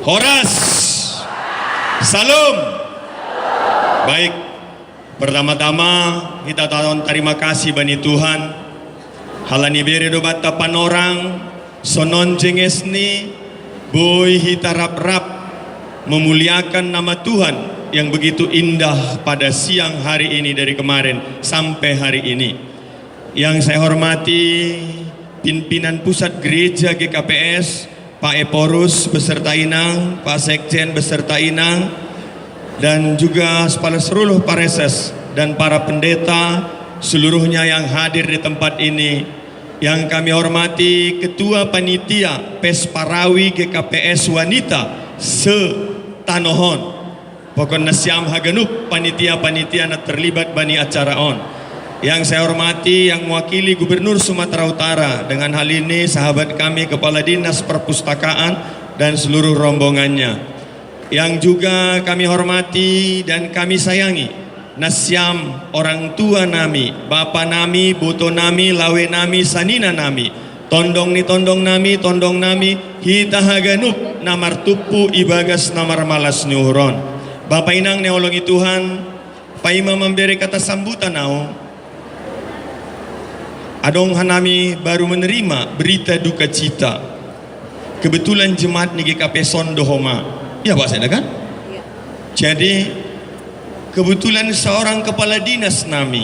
Horas. Salam. Baik, pertama-tama kita tahun terima kasih bani Tuhan. Halani beri dobat tapan orang sonon jengesni boy hita rap-rap memuliakan nama Tuhan yang begitu indah pada siang hari ini dari kemarin sampai hari ini. Yang saya hormati pimpinan pusat gereja GKPS, Pak Eporus beserta Inang, Pak Sekjen beserta Inang, dan juga seluruh pareses dan para pendeta seluruhnya yang hadir di tempat ini. Yang kami hormati Ketua Panitia Pesparawi GKPS Wanita se-Tanohon, pokoknya siam hagenup panitia-panitia na terlibat bani acara on. Yang saya hormati yang mewakili Gubernur Sumatera Utara, dengan hal ini sahabat kami Kepala Dinas Perpustakaan dan seluruh rombongannya. Yang juga kami hormati dan kami sayangi nasyam orang tua nami, bapa nami, boto nami, lawe nami, sanina nami, tondong nami, hita haganup namar tupu ibagas namar malas nyuhron. Bapak Inang neolongi Tuhan, Pak Imam memberi kata sambutan nao. Adong hanami baru menerima berita duka cita. Kebetulan jemaat ni GKP Sondohoma. Ya Pak saya kan? Ya. Jadi kebetulan seorang kepala dinas nami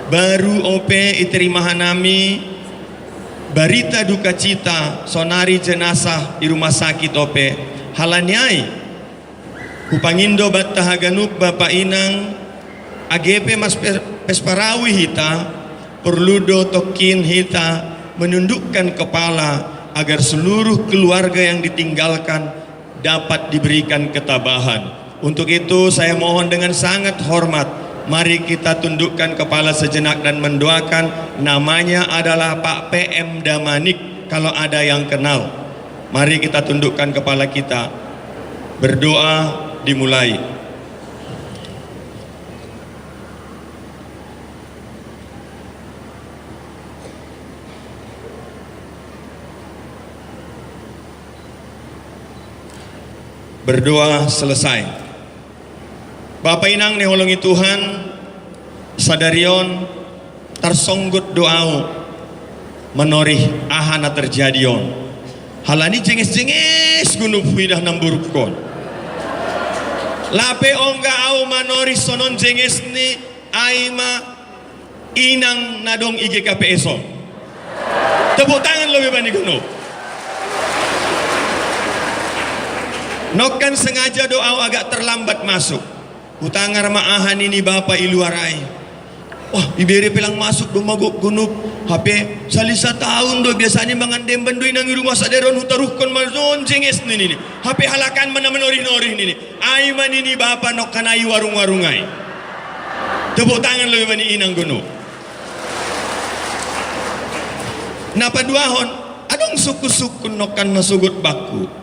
baru OP iterima nami berita duka cita sonari jenazah di rumah sakit OP halanyai kupangindo battahaganup Bapak Inang AGP Mas Pesparawi hita perludo tokin hita menundukkan kepala agar seluruh keluarga yang ditinggalkan dapat diberikan ketabahan. Untuk itu saya mohon dengan sangat hormat, mari kita tundukkan kepala sejenak dan mendoakan. Namanya adalah Pak PM Damanik kalau ada yang kenal. Mari kita tundukkan kepala kita. Berdoa dimulai. Berdoa selesai. Bapak Inang neholongi Tuhan, sadarion tersonggut doau menorih ahana terjadion. Halani jenges-jenges gunung fidah namburukon. Lape ongga au manori sonon jenges ni aima Inang nadong IGKPSO. Tepuk tangan lebih bani gunung. Nokan sengaja doa agak terlambat masuk. Utangar maahan ini Bapak iluarai. Wah, ibere pelang masuk do magok gunup. HP salisa tahun do biasanya mangandem bandui nang rumah saderon hutaruhkon mazon jenges nini. HP halakan mana menorih-norih nini. Aiman ini Bapak nokan ayu warung-warungai. Tepuk tangan lebih bani Inang gunup. Napa duahon? Adong suku-suku nokan masugut baku.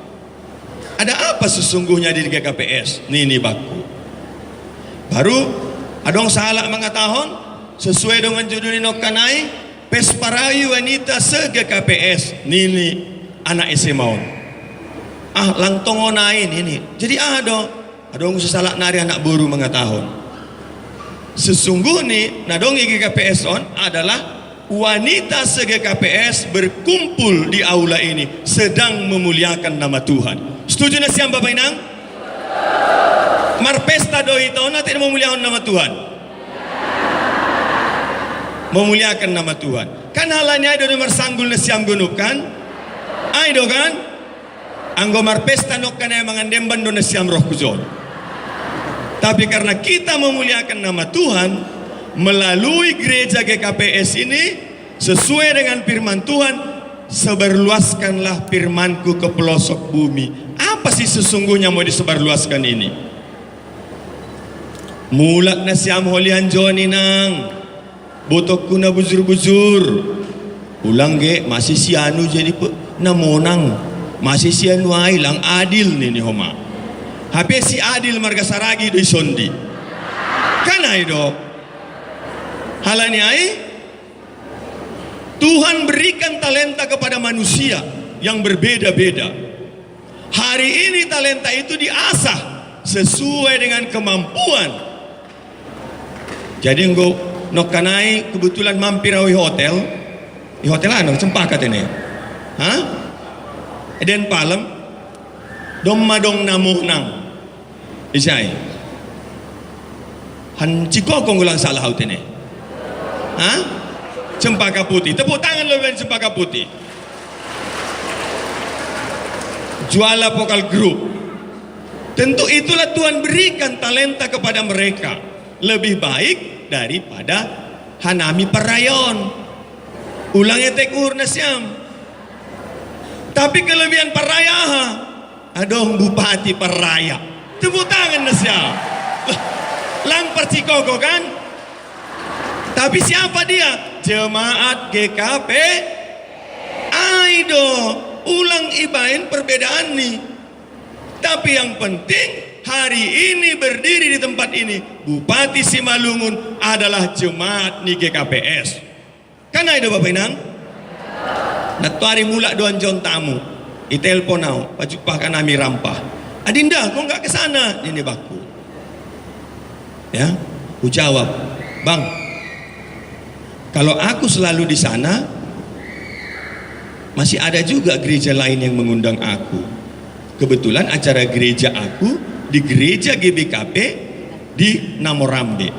Ada apa sesungguhnya di GKPS? Nini baku. Baru adong salah mengatakan sesuai dengan judul inokanai Pesparawi Wanita se GKPS. Nini anak SMA. Langtongonain ini. Jadi adong sesalah nari anak buru mengatakan. Sesungguhnya nadong GKPS on adalah wanita se GKPS berkumpul di aula ini sedang memuliakan nama Tuhan. Setuju na siyang Bapak Inang? Marpesta do ito natin memuliakan nama Tuhan. Memuliakan nama Tuhan. Kan halanya do marsanggul na siyang gunup kan? Ay do kan? Anggo marpesta no kana mangandemban do na siyang roh kuzon. Tapi karena kita memuliakan nama Tuhan melalui gereja GKPS ini sesuai dengan firman Tuhan, sebarluaskanlah firmanku ke pelosok bumi. Apa sih sesungguhnya mau disebarluaskan ini? Mulak na siam holian Joni nang botokku na buzur-buzur. Ulang ge masih sianu jadi namonang. Masih sianu ay lang adil nini homa. Hape si adil marga saragi do sondi. Kanay do. Halani ay Tuhan berikan talenta kepada manusia yang berbeda-beda. Hari ini talenta itu diasah sesuai dengan kemampuan. Jadi engkau nokanai kebetulan mampir di hotel ano cempaka ini. Hah? Eden palem dom madong namuh nang isai. Han cikokong ulang salah haut ini. Hah? Cempaka putih. Tepuk tangan lo dengan cempaka putih. Juala Pokal Group. Tentu itulah Tuhan berikan talenta kepada mereka. Lebih baik daripada Hanami Parayon. Ulangnya tekur nasyam. Tapi kelebihan Parayaha. Aduh Bupati Paraya. Tepuk tangan nasyam. Lang percikoko kan? Tapi siapa dia? Jemaat GKP. Aido. Ulang ibain perbedaan nih. Tapi yang penting hari ini berdiri di tempat ini Bupati Simalungun adalah jemaat nih GKPS. Karena itu Bapak Inang. Natuari mula doan jon tamu. Itelpon nau, pajupah kanami rampah. Adinda, kau nggak ke sana? Ini baku. Ya, ku jawab, Bang. Kalau aku selalu di sana, masih ada juga gereja lain yang mengundang aku. Kebetulan acara gereja aku di gereja GBKP di Namorambe.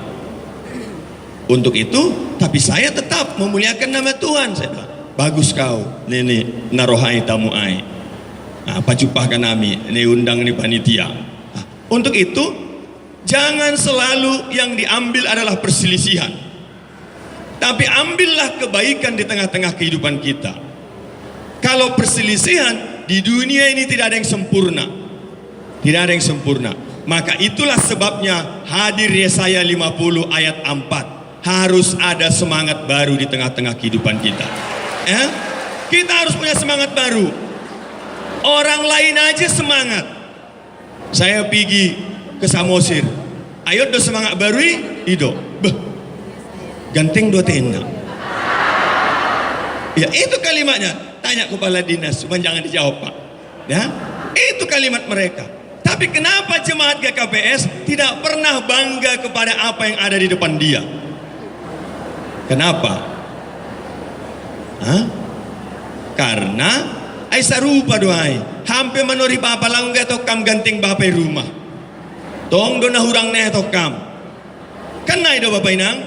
Untuk itu, tapi saya tetap memuliakan nama Tuhan. Saya bilang, bagus kau, nenek narohai tamu ai. Apa cupahkan nami, ini undang ini panitia. Untuk itu, jangan selalu yang diambil adalah perselisihan. Tapi ambillah kebaikan di tengah-tengah kehidupan kita. Kalau perselisihan di dunia ini tidak ada yang sempurna. Tidak ada yang sempurna. Maka itulah sebabnya hadir Yesaya 50 ayat 4. Harus ada semangat baru di tengah-tengah kehidupan kita. Ya? Kita harus punya semangat baru. Orang lain aja semangat. Saya pergi ke Samosir. Ayo do semangat baru ido. Ganteng dua tenda. Ya itu kalimatnya. Tanya kepala dinas, cuma jangan dijawab Pak. Ya, itu kalimat mereka. Tapi kenapa jemaat GKPS tidak pernah bangga kepada apa yang ada di depan dia? Kenapa? Hah? Karena Aisyah rupa doai. Hampir menori papa lang gato kam ganting bapai rumah. Tong dona hurang neh tokam. Kenai do bapak inang?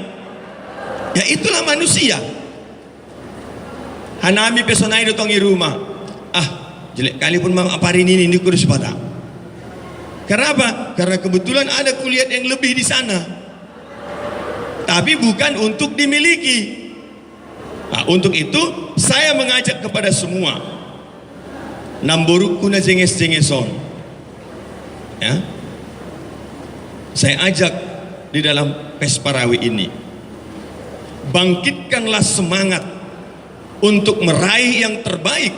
Ya itulah manusia. Hanami pesonai do tongi rumah. Ah, jelek kali pun mang apa hari ini kurus pada. Kenapa? Karena kebetulan ada kuliah yang lebih di sana. Tapi bukan untuk dimiliki. Nah, untuk itu saya mengajak kepada semua. Namboruk kuna jenges-jengeson. Ya. Saya ajak di dalam Pesparawi ini. Bangkitkanlah semangat untuk meraih yang terbaik,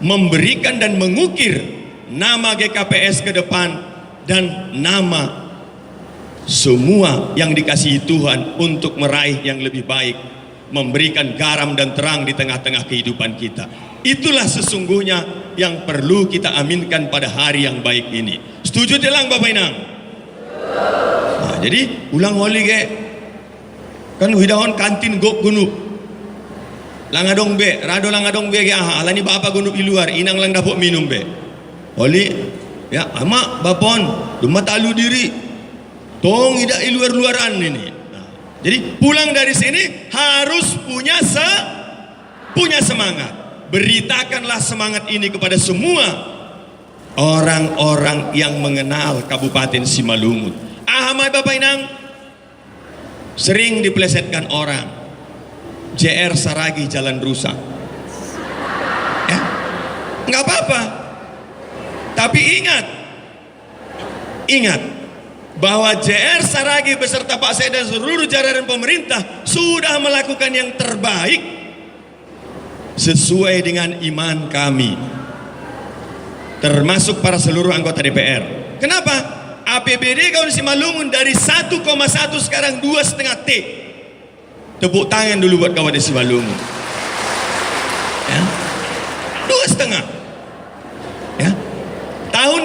memberikan dan mengukir nama GKPS ke depan dan nama semua yang dikasihi Tuhan untuk meraih yang lebih baik, memberikan garam dan terang di tengah-tengah kehidupan kita. Itulah sesungguhnya yang perlu kita aminkan pada hari yang baik ini. Setuju telang Bapak Inang? Nah, jadi ulang holi ke kan hidahon kantin gok gunuk langadong be rado langadong be ke aha alani bapak gunuk di luar inang lang dapok minum be holi ya ama bapon cuma talu diri tong tidak di luar-luaran ini. Nah, jadi pulang dari sini harus punya semangat. Beritakanlah semangat ini kepada semua orang-orang yang mengenal Kabupaten Simalungun. Ahmad Bapak Inang sering dipelesetkan orang. JR Saragi jalan rusak. Ya, nggak apa-apa. Tapi ingat bahwa JR Saragi beserta Pak Sed dan seluruh jajaran pemerintah sudah melakukan yang terbaik sesuai dengan iman kami, termasuk para seluruh anggota DPR. Kenapa? APBD Kabupaten Simalungun dari 1,1 sekarang 2,5 T. Tepuk tangan dulu buat Kabupaten Simalungun. Ya, 2,5. Ya,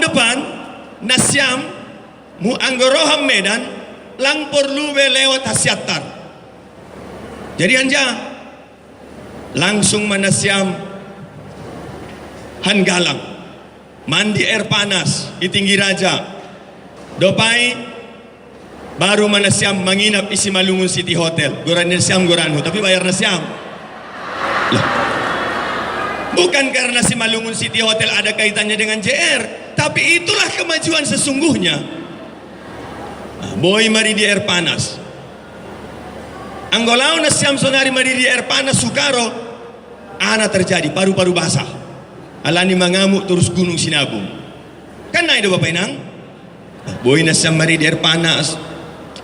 depan nasyam mu anggoroham Medan lang perlu lewat Hasyatar. Jadi anja langsung manasyam Hanggalang mandi air panas di Tinggi Raja dopai baru manasyam menginap isi Malungun City Hotel goran nasyam goranhu tapi bayar nasyam lah. Bukan karena si Malungun City Hotel ada kaitannya dengan JR, tapi itulah kemajuan sesungguhnya. Boy mari di air panas. Anggolao na siam sonari mari di air panas Sukaro, ana terjadi paru-paru basah. Alani mengamuk terus gunung Sinabung. Kan naik do Bapak Inang? Boy na siam mari di air panas.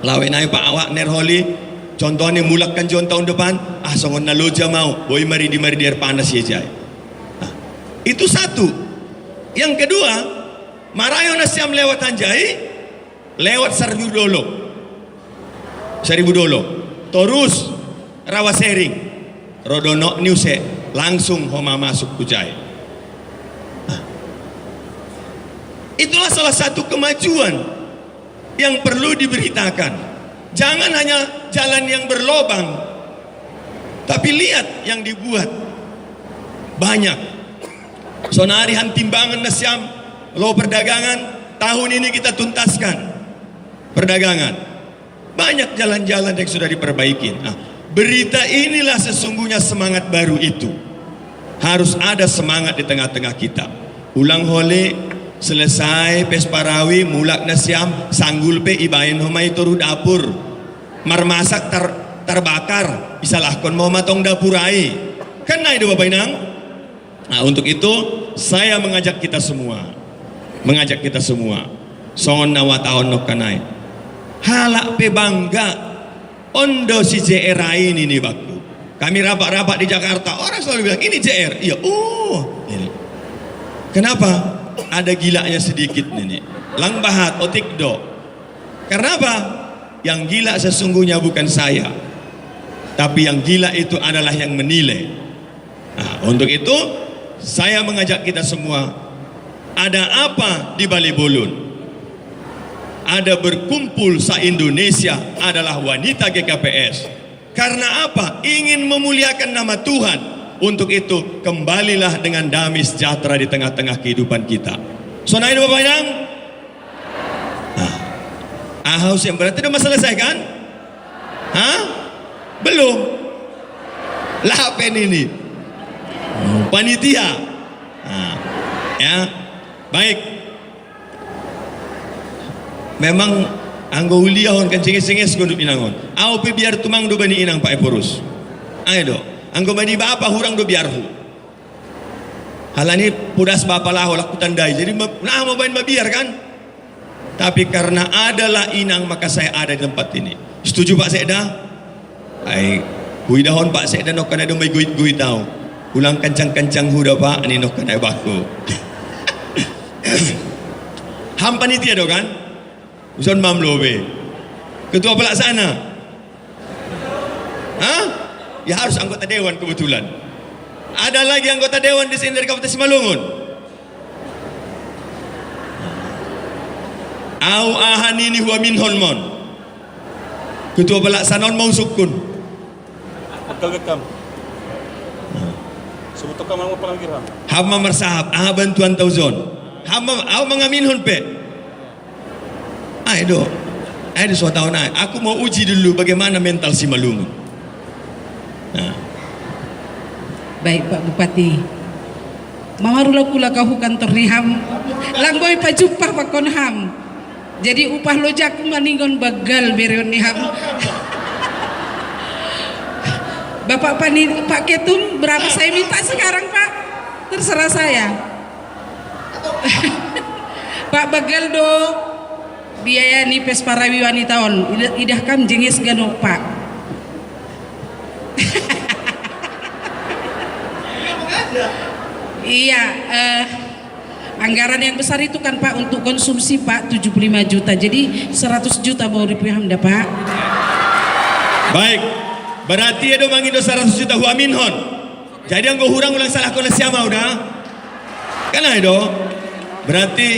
Lawe naik Pak Awak Nerholi. Contohnya mulakkan John tahun depan, songon na loja mau. Boy mari di air panas ya jai. Itu satu. Yang kedua, Marayo nasyam lewat Anjai, lewat Seribu Dolo, terus Rawasering, Rodono Niuse, langsung homa masuk Kujai. Itulah salah satu kemajuan yang perlu diberitakan. Jangan hanya jalan yang berlobang, tapi lihat yang dibuat banyak. Sonari timbangan nasyam lo perdagangan tahun ini kita tuntaskan perdagangan. Banyak jalan-jalan yang sudah diperbaiki. Nah, berita inilah sesungguhnya semangat baru itu. Harus ada semangat di tengah-tengah kita. Ulang hole selesai pesparawi mulak nasyam sanggul pe ibain homai turu dapur. Marmasak terbakar isalah kon mau matong dapurai. Kan naik do Bapak Inang? Nah, untuk itu saya mengajak kita semua, songon nawa tahun nok kanai, halak pe bangga, ondo si JR ini nih bakku. Kami rapat-rapat di Jakarta, orang selalu bilang ini JR, iya, ini. Kenapa? Ada gilanya sedikit nih, lang bahat otikdo. Karena apa? Yang gila sesungguhnya bukan saya, tapi yang gila itu adalah yang menilai. Nah, untuk itu saya mengajak kita semua, ada apa di Bali Bolon? Ada berkumpul se-Indonesia adalah wanita GKPS. Karena apa? Ingin memuliakan nama Tuhan. Untuk itu, kembalilah dengan damai sejahtera di tengah-tengah kehidupan kita. Sonai Bapak Inang? Haus yang berarti sudah selesai kan? Belum. Lapen ini. Panitia. Ya. Baik. Memang anggo uliahon kan cenges-cenges gonduk inangon. Au pe biar tumang do bani inang Pak Eporus. Ayo do. Anggo bani bapa hurang do biarhu. Halani pudas bapa lah laku tandai. Jadi nah mau bani biar kan? Tapi karena adalah inang maka saya ada di tempat ini. Setuju Pak Sekda? Ai, guidahon Pak Sekda nok kana do mai guid tau. Ulang kencang-kencang huda Pak, ini nok kana baku. Ham panitia do kan? Uson mamlobe. Ketua pelaksana. Ya harus anggota dewan kebetulan. Ada lagi anggota dewan di sini dari Kabupaten Simalungun. Au ahan ini huwa min honmon. Ketua pelaksana mau sukun. Gekam. Sebut kam mau pelanggiran. Hama mersahab, bantuan tauzon. Hama au mengaminhon pe. Ayo suatu tahun aku mau uji dulu bagaimana mental Simalungun. Baik Pak Bupati. Mamarula kula kau kantor niham. Langboy pa jumpa Pak Konham. Jadi upah lojak maningon bagal berion niham. Bapak Pak Ketum berapa saya minta sekarang Pak? Terserah saya. Pak Bagaldo biaya nih pesparawi wanita on idah kam jengis gano Pak. Iya, anggaran yang besar itu kan Pak untuk konsumsi Pak 75 juta. Jadi 100 juta mau dipiham dah Pak. Baik. Berarti ada mangindo 100 juta huamin minhon. Jadi anggo hurang ulang salah kona siapa udah? Kan ada. Berarti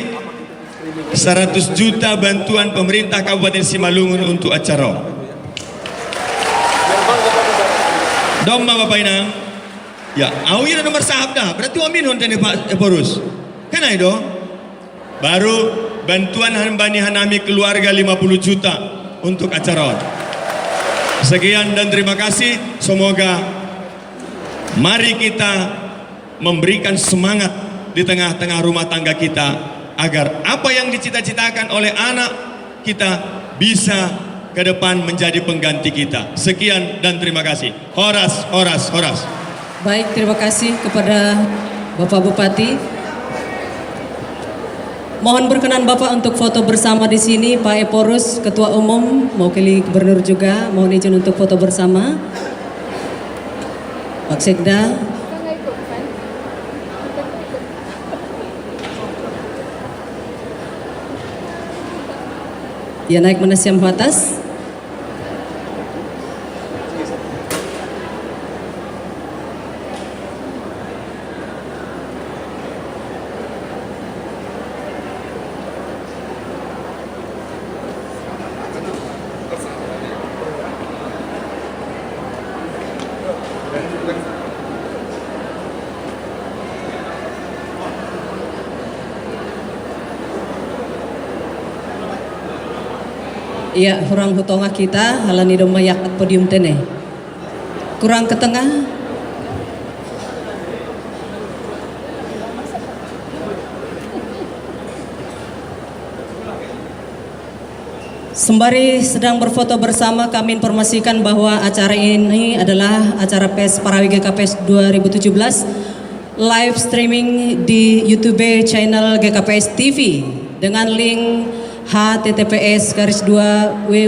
100 juta bantuan pemerintah Kabupaten Simalungun untuk acara. Doma Bapak Inang. Ya, awira nomor sahab dah. Berarti amin honten Pak Eporus. Kena itu. Baru bantuan Hanbani Hanami keluarga 50 juta untuk acara. Sekian dan terima kasih. Semoga mari kita memberikan semangat di tengah-tengah rumah tangga kita agar apa yang dicita-citakan oleh anak kita bisa ke depan menjadi pengganti kita. Sekian dan terima kasih. Horas, horas, horas. Baik, terima kasih kepada Bapak Bupati. Mohon berkenan Bapak untuk foto bersama di sini, Pak Eporus, Ketua Umum, mewakili Gubernur juga, mohon izin untuk foto bersama. Pak Sekda. Ya, naik menasiam ke atas. Iya, kurang hutonga kita halani doma yakat podium tene. Kurang ke tengah. Sembari sedang berfoto bersama, kami informasikan bahwa acara ini adalah acara PES Parawi GKPS 2017 live streaming di YouTube channel GKPS TV dengan link https://w